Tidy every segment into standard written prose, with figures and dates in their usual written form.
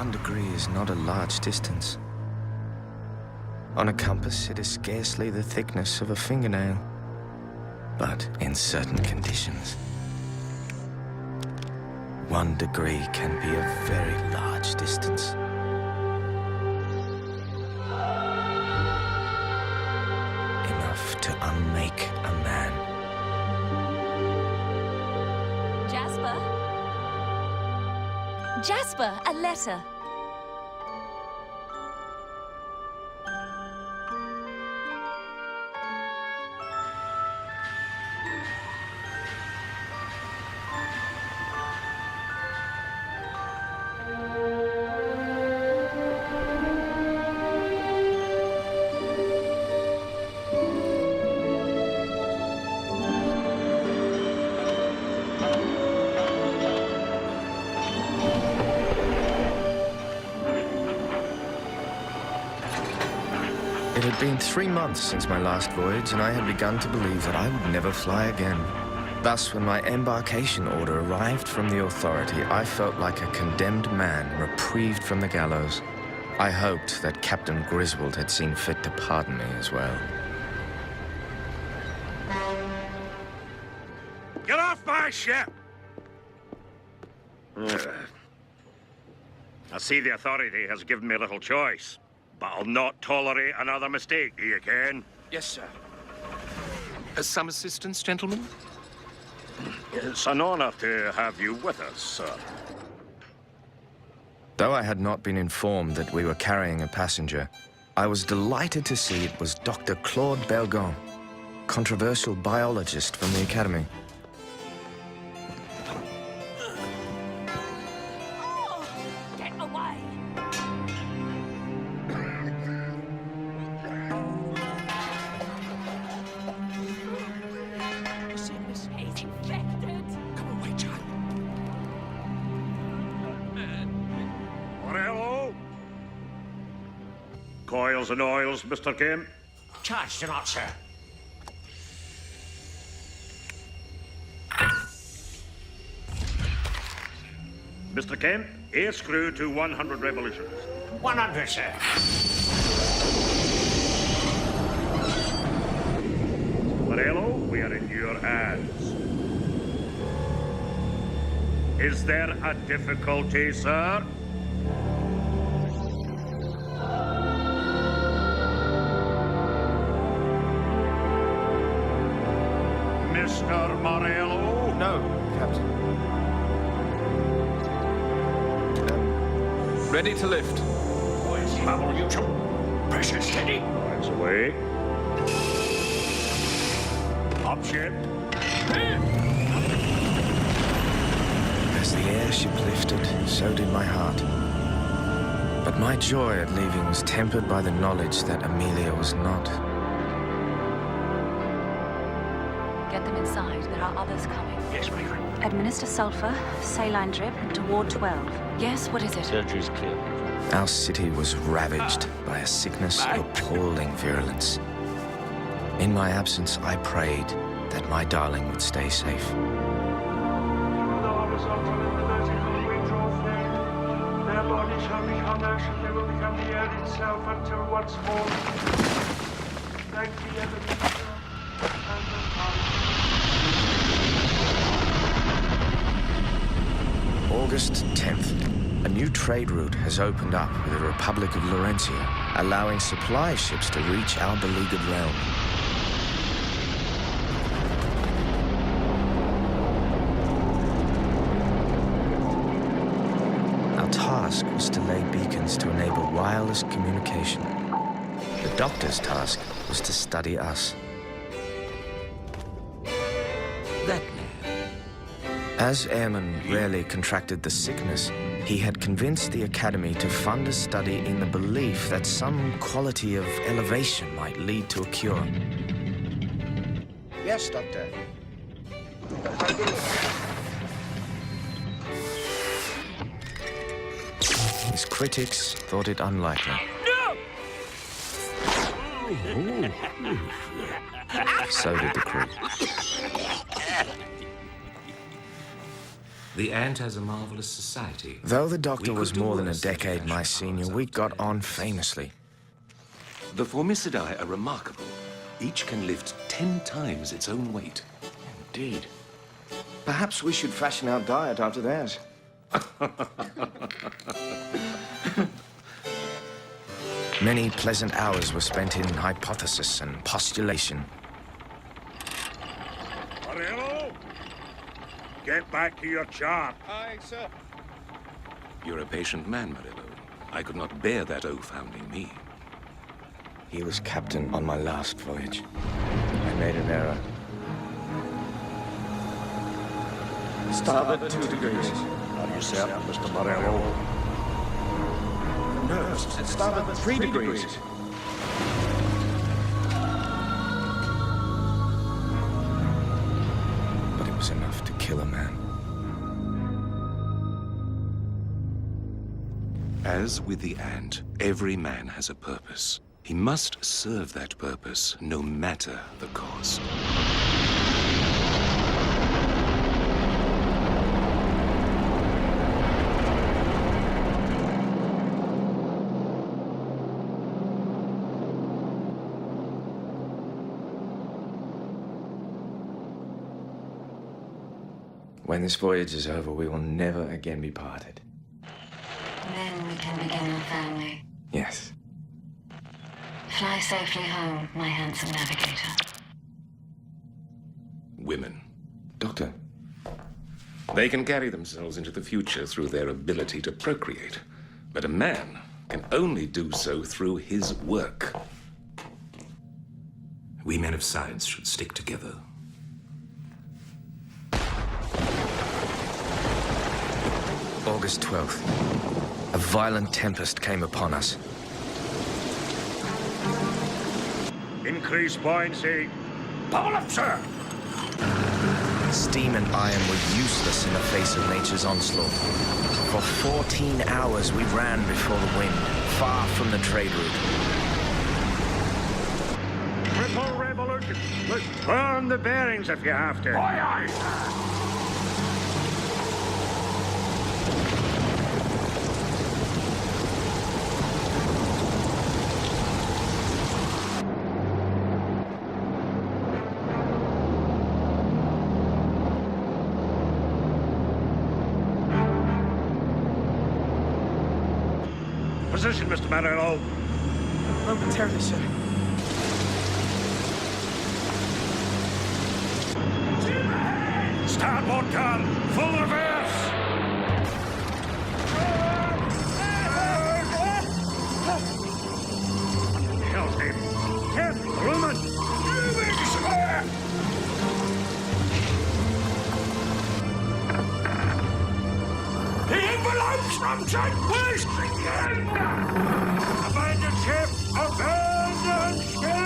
1 degree is not a large distance. On a compass, it is scarcely the thickness of a fingernail. But in certain conditions, 1 degree can be a very large distance. Enough to unmake a man. Jasper? Jasper, a letter. It had been 3 months since my last voyage, and I had begun to believe that I would never fly again. Thus, when my embarkation order arrived from the authority, I felt like a condemned man reprieved from the gallows. I hoped that Captain Griswold had seen fit to pardon me as well. Get off my ship! I see the authority has given me little choice, but I'll not tolerate another mistake, do you, Ken? Yes, sir. Some assistance, gentlemen? It's an honor to have you with us, sir. Though I had not been informed that we were carrying a passenger, I was delighted to see it was Dr. Claude Belgon, controversial biologist from the Academy. Get away! He's infected! Come away, child. Morello? Coils and oils, Mr. Kemp? Charge to not, sir. Mr. Kemp, A screw to 100 revolutions. 100, sir. Morello, we are in your hands. Is there a difficulty, sir? Mr. Morello? No, Captain. Ready to lift. Boys, level, you two. Pressure steady. Lights away. Up ship. As the airship lifted, so did my heart. But my joy at leaving was tempered by the knowledge that Amelia was not. Get them inside. There are others coming. Yes, Raven. Administer sulfur, saline drip, to Ward 12. Yes, what is it? Surgery's clear. Our city was ravaged by a sickness of appalling virulence. In my absence, I prayed that my darling would stay safe. Even though I was altered in the vertical we draw flame, their bodies shall become ash and they will become the earth itself until once more, thank the Ebenezer and the Father. August 10th. A new trade route has opened up with the Republic of Laurentia, allowing supply ships to reach our beleaguered realm. Our task was to lay beacons to enable wireless communication. The Doctor's task was to study us. That As Airman rarely contracted the sickness, he had convinced the Academy to fund a study in the belief that some quality of elevation might lead to a cure. Yes, Doctor. His critics thought it unlikely. So did the crew. The ant has a marvelous society. Though the Doctor We was could do more than a worse than decade my fashion senior, powers we up got to on date. famously. The Formicidae are remarkable. Each can lift 10 times its own weight. Indeed. Perhaps we should fashion our diet after theirs. Many pleasant hours were spent in hypothesis and postulation. Morello, get back to your chart. Aye, sir. You're a patient man, Morello. I could not bear that oaf hounding me. He was captain on my last voyage. I made an error. Starboard 2 degrees. How do you set, Mr. Morello? No, starboard 3 degrees. But it was enough to kill a man. As with the ant, every man has a purpose. He must serve that purpose, no matter the cost. When this voyage is over, we will never again be parted. Then we can begin our family. Yes. Fly safely home, my handsome navigator. Women. Doctor, They can carry themselves into the future through their ability to procreate. But a man can only do so through his work. We men of science should stick together. August 12th. A violent tempest came upon us. Increase buoyancy. Pull up, sir. Steam and iron were useless in the face of nature's onslaught. For 14 hours we ran before the wind, far from the trade route. Triple revolution. Let's burn the bearings if you have to. Aye, aye, sir. Position, Mr. Morello. Momentarily, sir. Starboard gun, full reverse. Help him. Get woman. Moving, sir. The envelopes from St. West again! Abandon ship. Abandon ship.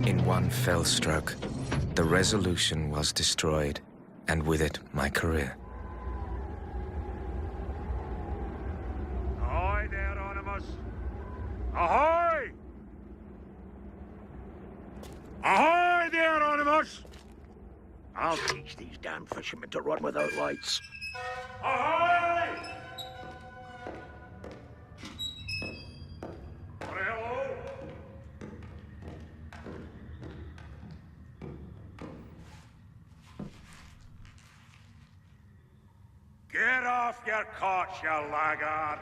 In one fell stroke, the Resolution was destroyed, and with it, my career. Ahoy there, Anonymous. Ahoy! Ahoy there, Anonymous. I'll teach these damn fishermen to run without lights. Ahoy! Morello? Get off your cot, you laggards!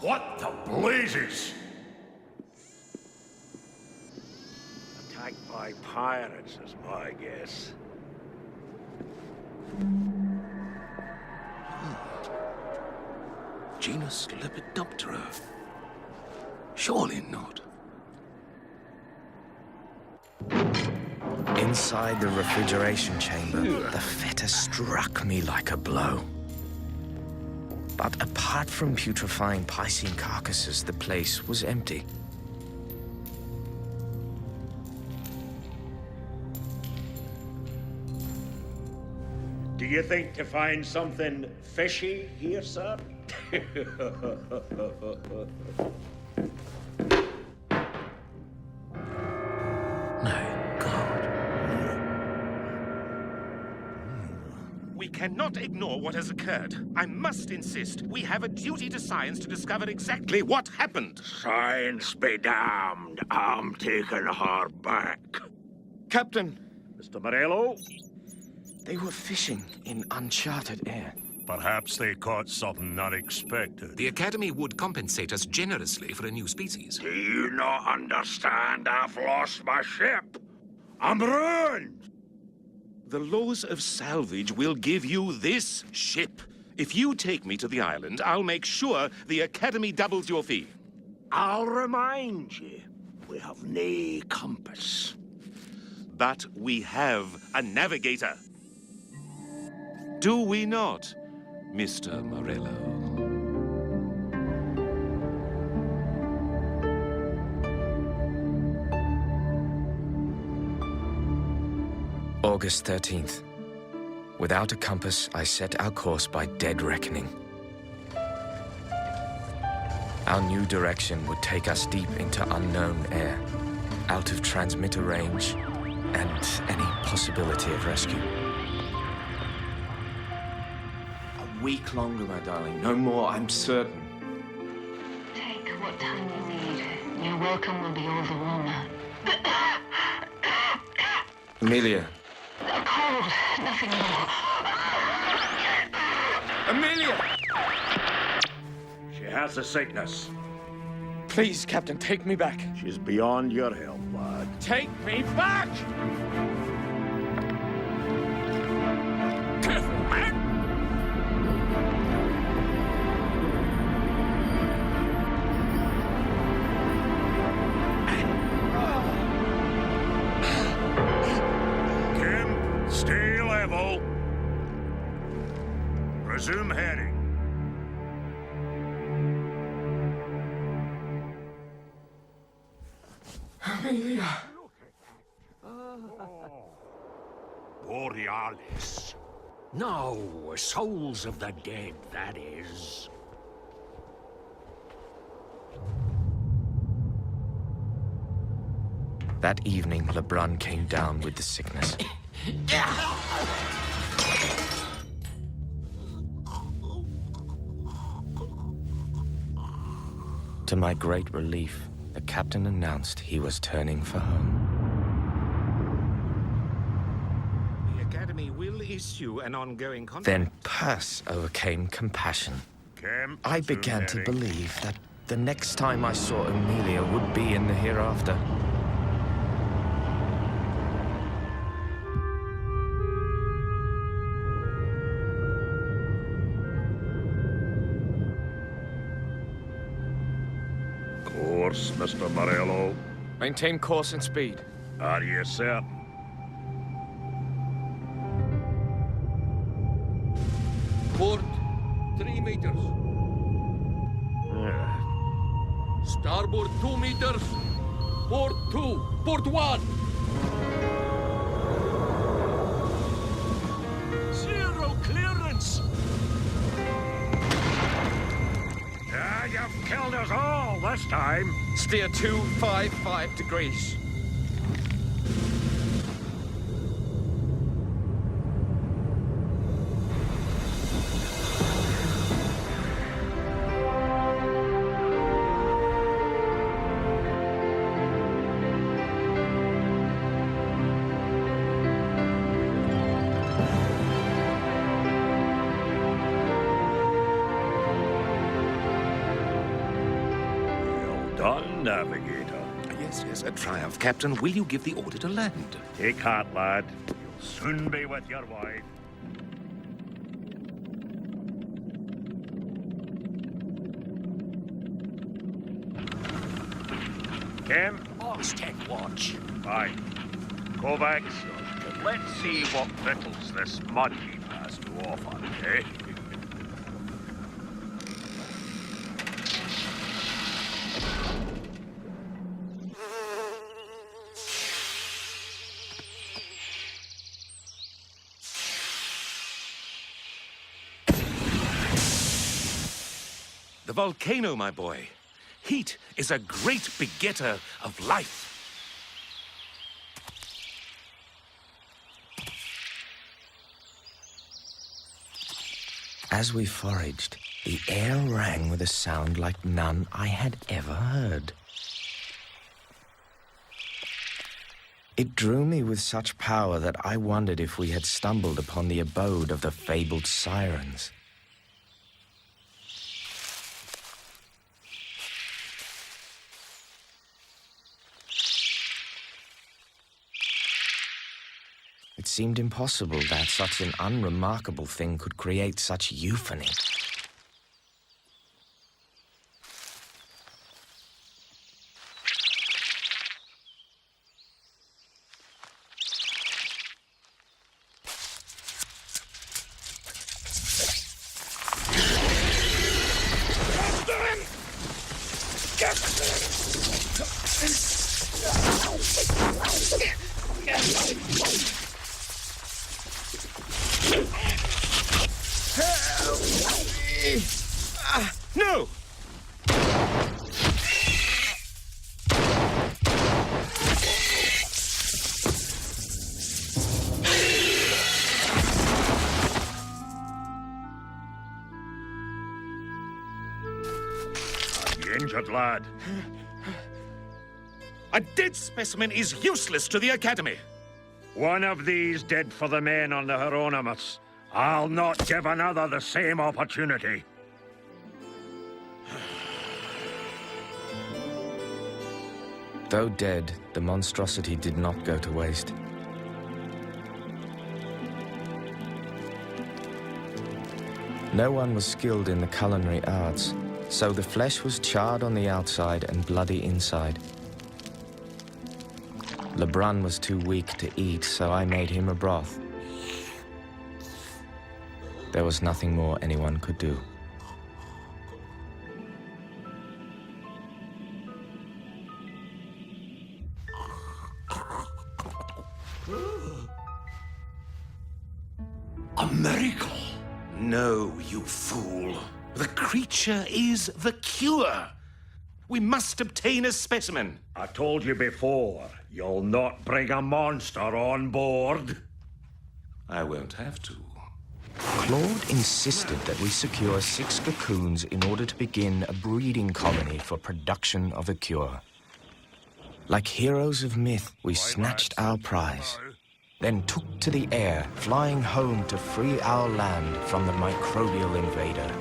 What the blazes? Attacked by pirates is my guess. Genus Lepidoptera. Surely not. Inside the refrigeration chamber, the fetter struck me like a blow. But apart from putrefying Piscine carcasses, the place was empty. Do you think to find something fishy here, sir? My God. We cannot ignore what has occurred. I must insist. We have a duty to science to discover exactly what happened. Science be damned. I'm taking her back. Captain, Mr. Morello? they were fishing in uncharted air. Perhaps they caught something unexpected. The Academy would compensate us generously for a new species. Do you not understand? I've lost my ship. I'm ruined. The laws of salvage will give you this ship. If you take me to the island, I'll make sure the Academy doubles your fee. I'll remind you, we have nae compass. But we have a navigator. Do we not, Mr. Morello? August 13th. Without a compass, I set our course by dead reckoning. Our new direction would take us deep into unknown air, out of transmitter range, and any possibility of rescue. A week longer, my darling. No more, I'm certain. Take what time you need. Your welcome will be all the warmer. Amelia. A cold, nothing more. Amelia! She has the sickness. Please, Captain, take me back. She's beyond your help, lad. Take me back! Careful, man! Kim, stay level. Resume heading. Amelia! Borealis. No, souls of the dead, that is. That evening, Lebrun came down with the sickness. To my great relief, the captain announced he was turning for home. The Academy will issue an ongoing contract. Then Perse overcame compassion. Kim, I resume began to heading. believe that the next time I saw Amelia would be in the hereafter. Course, Mr. Morello. Maintain course and speed. Are you certain? Port, 3 meters. Starboard, 2 meters. Port 2. Port 1. Zero clearance! You've killed us all this time. Steer 255 degrees. Done, navigator. Yes, a triumph. Captain, will you give the order to land? Take heart, lad. You'll soon be with your wife. Kim? Boss, take watch. Aye. Kovacs, let's see what victuals this mud heap has to offer, eh? The volcano, my boy. Heat is a great begetter of life. As we foraged, the air rang with a sound like none I had ever heard. It drew me with such power that I wondered if we had stumbled upon the abode of the fabled sirens. It seemed impossible that such an unremarkable thing could create such euphony. No! The injured lad. A dead specimen is useless to the Academy. One of these did for the men on the Hieronymus. I'll not give another the same opportunity. Though dead, the monstrosity did not go to waste. No one was skilled in the culinary arts, so the flesh was charred on the outside and bloody inside. Lebrun was too weak to eat, so I made him a broth. There was nothing more anyone could do. A miracle! No, you fool. The creature is the cure. We must obtain a specimen. I told you before, you'll not bring a monster on board. I won't have to. Claude insisted that we secure 6 cocoons in order to begin a breeding colony for production of a cure. Like heroes of myth, we snatched our prize, then took to the air, flying home to free our land from the microbial invader.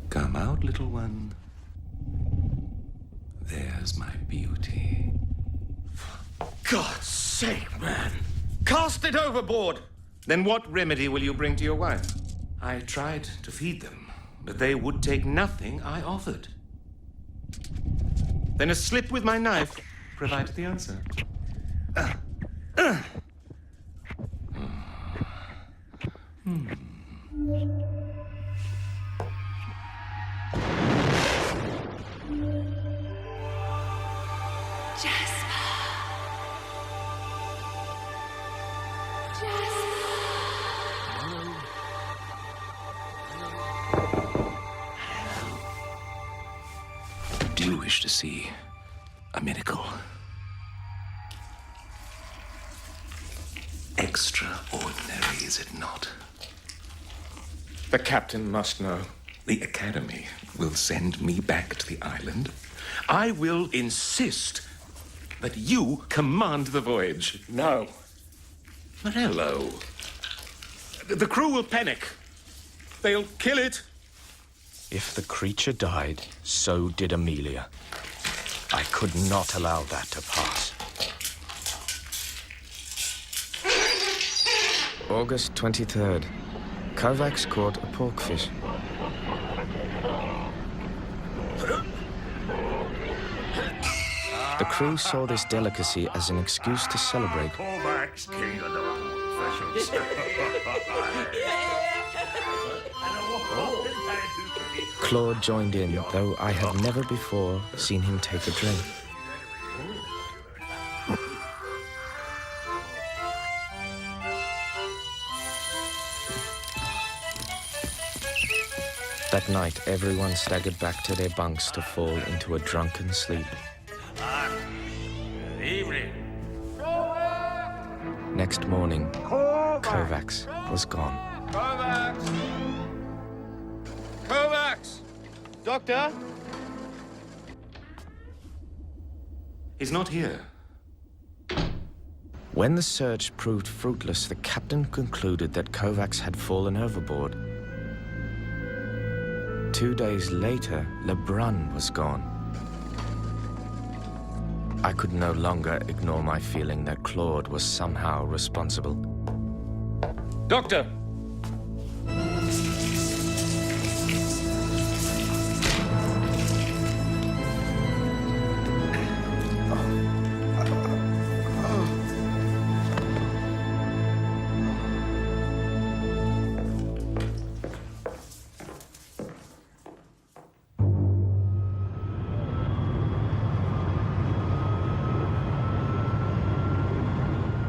Come out, little one. There's my beauty. God's sake, man! Cast it overboard! Then what remedy will you bring to your wife? I tried to feed them, but they would take nothing I offered. Then a slip with my knife Provided the answer. Do you wish to see a miracle? Extraordinary, is it not? The captain must know. The Academy will send me back to the island. I will insist that you command the voyage. No. Morello. The crew will panic. They'll kill it. If the creature died, so did Amelia. I could not allow that to pass. August 23rd. Kovacs caught a porkfish. The crew saw this delicacy as an excuse to celebrate. Kovacs, king of the fishes. Claude joined in, though I had never before seen him take a drink. That night, everyone staggered back to their bunks to fall into a drunken sleep. Evening. Next morning, Kovacs was gone. Kovacs! Kovacs! Doctor? He's not here. When the search proved fruitless, the captain concluded that Kovacs had fallen overboard. 2 days later, Lebrun was gone. I could no longer ignore my feeling that Claude was somehow responsible. Doctor!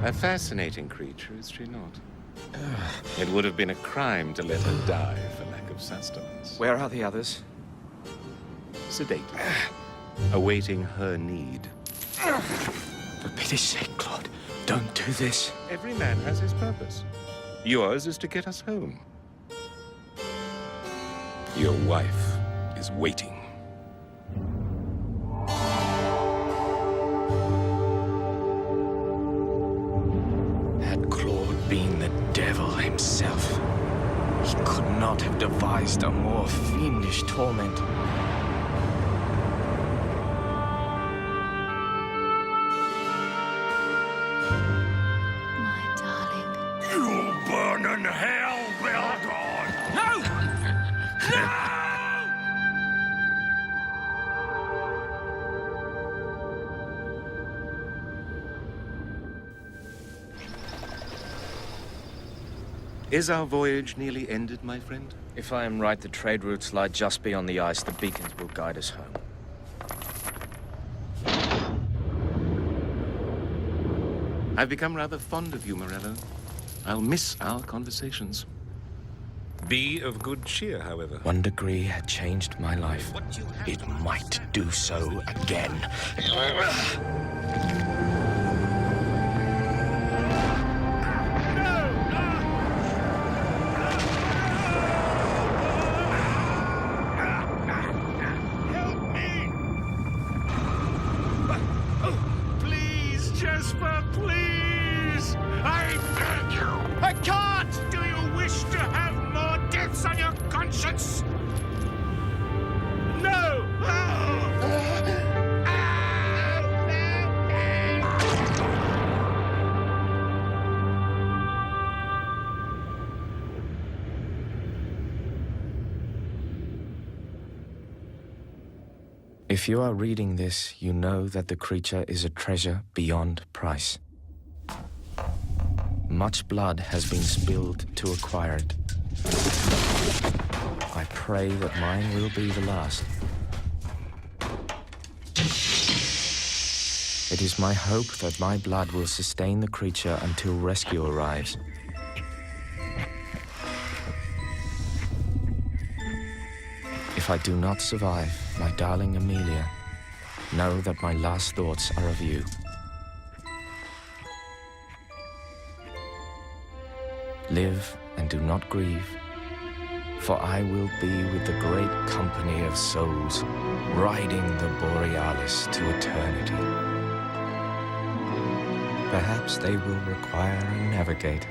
A fascinating creature, is she not? It would have been a crime to let her die for lack of sustenance. Where are the others? Sedated, awaiting her need. For pity's sake, Claude, don't do this. Every man has his purpose. Yours is to get us home. Your wife is waiting. Had Claude been the devil himself, he could not have devised a more fiendish torment. My darling. You burn in hell, Belgard! No! No! Is our voyage nearly ended, my friend? If I am right, the trade routes lie just beyond the ice. The beacons will guide us home. I've become rather fond of you, Morello. I'll miss our conversations. Be of good cheer, however. 1 degree had changed my life. It might do so again. Please, Jasper, please! I beg you! I can't! Do you wish to have more deaths on your conscience? No! If you are reading this, you know that the creature is a treasure beyond price. Much blood has been spilled to acquire it. I pray that mine will be the last. It is my hope that my blood will sustain the creature until rescue arrives. If I do not survive, my darling Amelia, know that my last thoughts are of you. Live and do not grieve, for I will be with the great company of souls, riding the Borealis to eternity. Perhaps they will require a navigator.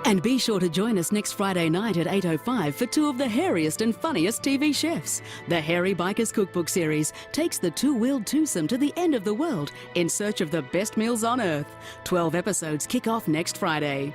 And be sure to join us next Friday night at 8:05 for two of the hairiest and funniest TV chefs. The Hairy Bikers Cookbook series takes the two-wheeled twosome to the end of the world in search of the best meals on Earth. 12 episodes kick off next Friday.